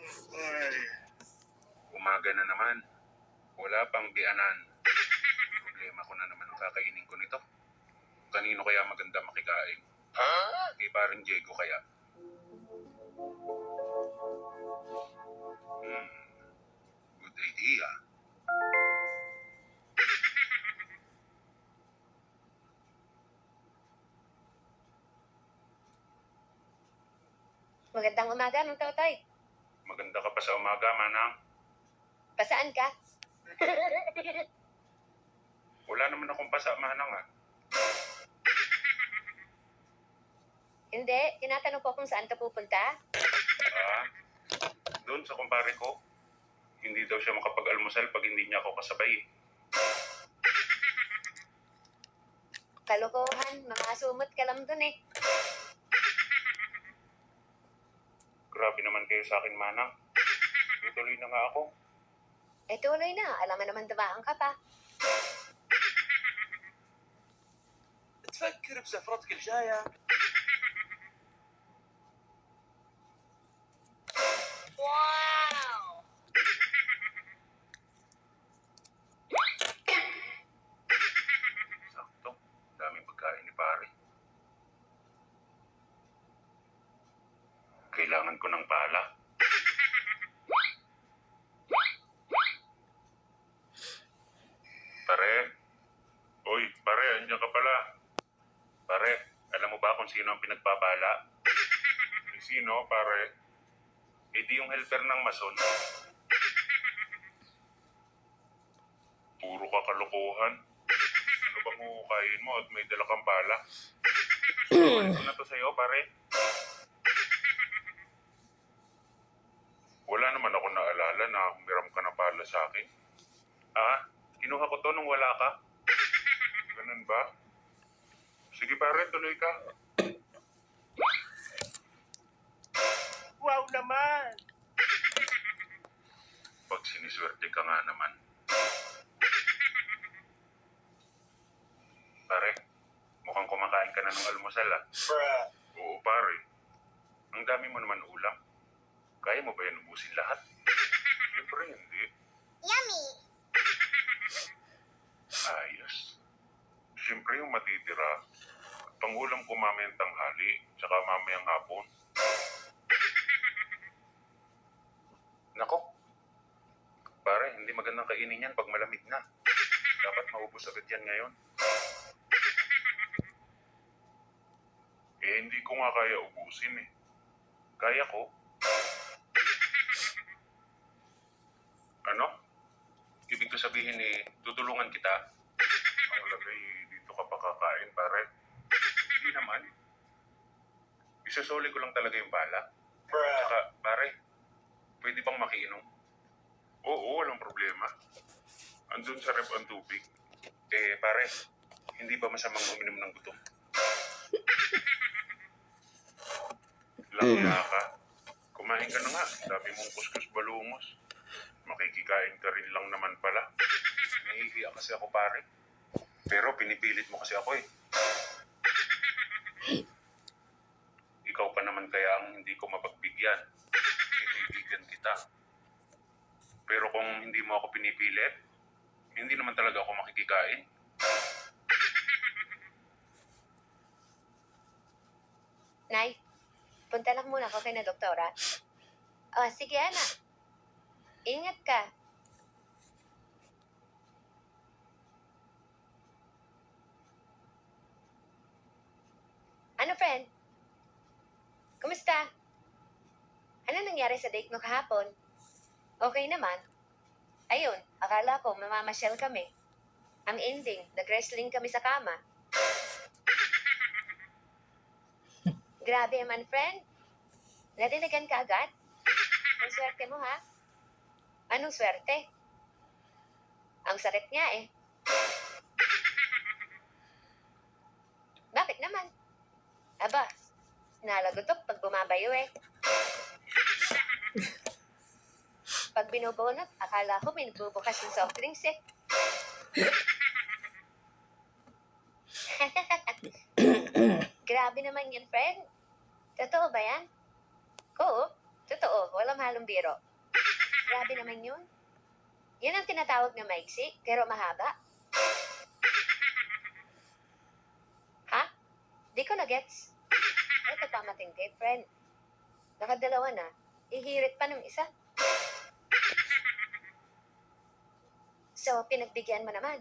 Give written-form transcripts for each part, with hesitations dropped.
Ay, umaga na naman. Wala pang bianan. Problema ko na naman ang kakainin ko nito. Kanino kaya maganda makikain? Kay paring Diego kaya? Good idea. Magandang umaga, Mang Totoy. Maganda ka pa sa umaga, manang. Pasaan ka? Wala naman akong pasa, manang ah. Hindi, tinatanong ko kung saan ka pupunta. Doon sa kumpare ko. Hindi daw siya makapag-almusal pag hindi niya ako kasabay. Kalokohan, makasumot ka lang dun eh. Grabe naman kayo sa akin, manang. Tutuloy na nga ako. Eh tuloy na, alam mo naman dabaan ka pa. تفكر بسفرتك الجاية. Wow! Sakto. Daming pagkain ni pare. Kailangan ko ng pala. Pare. Uy, pare, andiyan ka pala. Pare, alam mo ba kung sino ang pinagpapala? Sino, pare? Eh di yung helper ng mason. Puro ka kalokohan. Ano bang huhukayin mo at may dala kang pala? Susulit ko na to sa'yo, pare. Wala naman ako naalala na humiram ka na pala sa akin. Kinuha ko to nung wala ka. Ganun ba? Sige pare, tuloy ka. واو naman! Pag siniswerte ka nga naman. Pare, mukhang kumakain ka na ng almusal ah. Bruh. Oo pare. Ang dami mo naman ulam. Kaya mo ba yan ubusin lahat? Siyempre hindi. Yummy! Ayos. Siyempre yung matitira. Pangulam ko mamayang tanghali, tsaka mamayang hapon. Nako. Pare, hindi magandang kainin yan pag malamig na. Dapat maubos agad yan ngayon. Eh, hindi ko nga kaya ubusin eh. Kaya ko. Ano? Ibig ko sabihin eh, tutulungan kita. Ang lagay, dito ka pa kakain, pare. Hindi naman. Isasoli ko lang talaga yung bala. Bruh. Saka, pare, pwede bang makiinom? Oo, walang problema. Andun sa rep ang tubig. Eh, pare, hindi ba masamang uminom ng gutom? Langya ka. Kumain ka na nga. Dami mong kuskus balungos. Makikikain ka rin lang naman pala. Nahihiya kasi ako, pare. Pero pinipilit mo kasi ako eh. Ikaw pa naman kaya ang hindi ko mapagbigyan. Kaibigan kita. Pero kung hindi mo ako pinipilit, hindi naman talaga ako makikikain. Nay, punta lang muna ako kay na doktora. Oh, sige anak. Ingat ka. Ano, friend? Kumusta? Ano nangyari sa date mo kahapon? Okay naman. Ayun, akala ko mamamasyal kami. Ang ending, nag-wrestling kami sa kama. Grabe man, friend. Nadiligan ka agad? Ang swerte mo, ha? Anong swerte? Ang sakit nga eh. Bakit naman? Aba, nalagutok pag bumabayo eh. Pag binubunot, akala ko may nagbubukas ng soft drinks eh. Grabe naman yan, friend. Totoo ba yan? Oo. Totoo, walang halong biro. Grabe naman yun. Yan ang tinatawag na maiksi, pero mahaba. Ha? Di ko na-gets. Ito pa matingkit, friend. Nakadalawa na. Ihirit pa ng isa. So, pinagbigyan mo naman.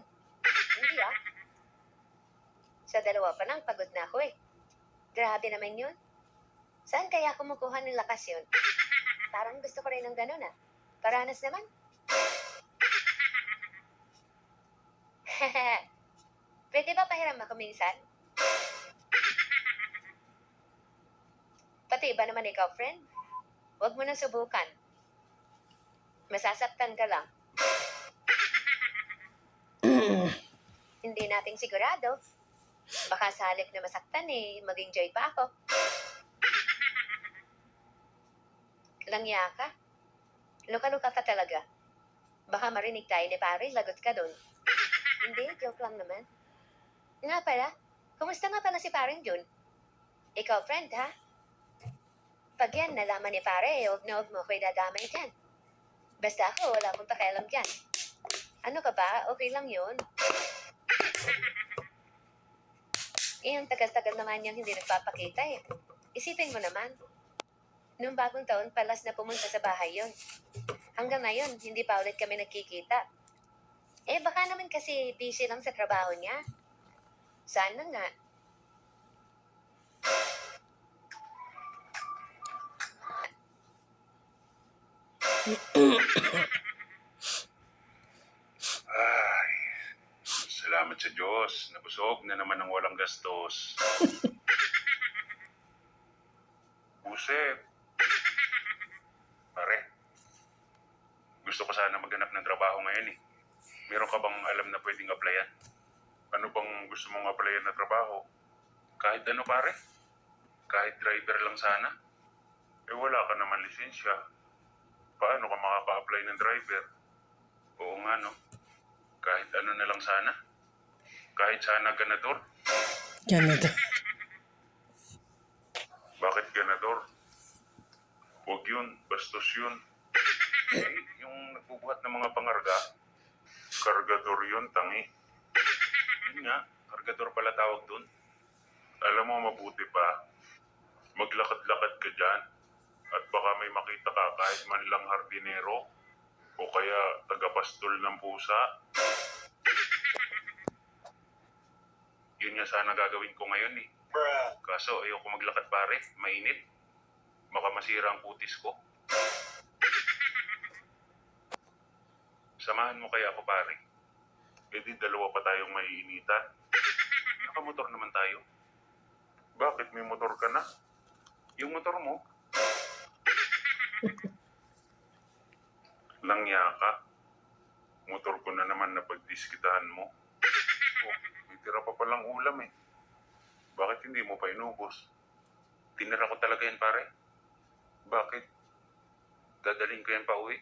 Hindi ah. Sa dalawa pa lang, pagod na ako eh. Grabe naman yun. Saan kaya kumukuha ng lakas yun? Parang gusto ko rin ng ganun ah. Paranas naman. Pwede ba pahiram ako minsan? Pati ba naman ikaw, friend? Huwag mo na subukan. Masasaktan ka lang. Hindi nating sigurado. Baka sa halip na masaktan eh, maging joy pa ako. Langya ka? Luka-luka ka talaga. Baka marinig tayo ni pare, lagot ka dun. Hindi, joke lang naman. Nga pala, kumusta nga pala si paring Jun? Ikaw, friend, ha? Pag yan nalaman ni pare, huwag na huwag mo ako'y dadamay dyan. Basta ako, wala akong pakialam dyan. Ano ka ba? Okay lang yun. Ang tagal-tagal naman niyang hindi nagpapakita eh. Isipin mo naman. Noong bagong taon, palas na pumunta sa bahay yon. Hanggang ngayon, hindi pa ulit kami nagkikita. Baka naman kasi busy lang sa trabaho niya. Sana nga. Ay, salamat sa Diyos. Nabusog na naman ng walang gastos. Buset. Pare, gusto ko sana maghanap ng trabaho ngayon eh. Meron ka bang alam na pwedeng applyan? Ano bang gusto mong applyan na trabaho? Kahit ano pare? Kahit driver lang sana? Wala ka naman lisensya. Paano ka makaka-apply ng driver? Oo nga no. Kahit ano na lang sana. Kahit sana ganador. Ganito. Bakit ganador? Huwag yun, bastos yun. Yung nagbubuhat ng mga pangarga, kargador yun, tangi. Yun nga, kargador pala tawag dun. Alam mo, mabuti pa, maglakad-lakad ka dyan, at baka may makita ka kahit man lang hardinero, o kaya tagapastol ng pusa. Yun nga sana gagawin ko ngayon eh. Bruh. Kaso ayoko maglakad pare, mainit. Baka masira ang kutis ko. Samahan mo kaya ako pare. Di dalawa pa tayong maiinitan. Nakamotor naman tayo. Bakit may motor ka na? Yung motor mo? Langya ka. Motor ko na naman na pagdiskitahan mo. Oh, may tira pa palang ulam eh. Bakit hindi mo pa inubos? Tinira ko talaga yan pare. Bakit? Dadaling ko yan pa uwi.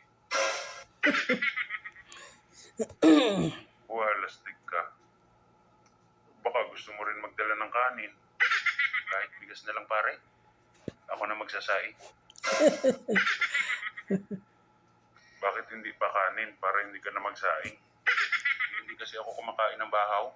Walastig ka. Baka gusto mo rin magdala ng kanin. Kahit bigas na lang pare. Ako na magsasaing. Bakit hindi pa kanin para hindi ka na magsaing? Hindi kasi ako kumakain ng bahaw.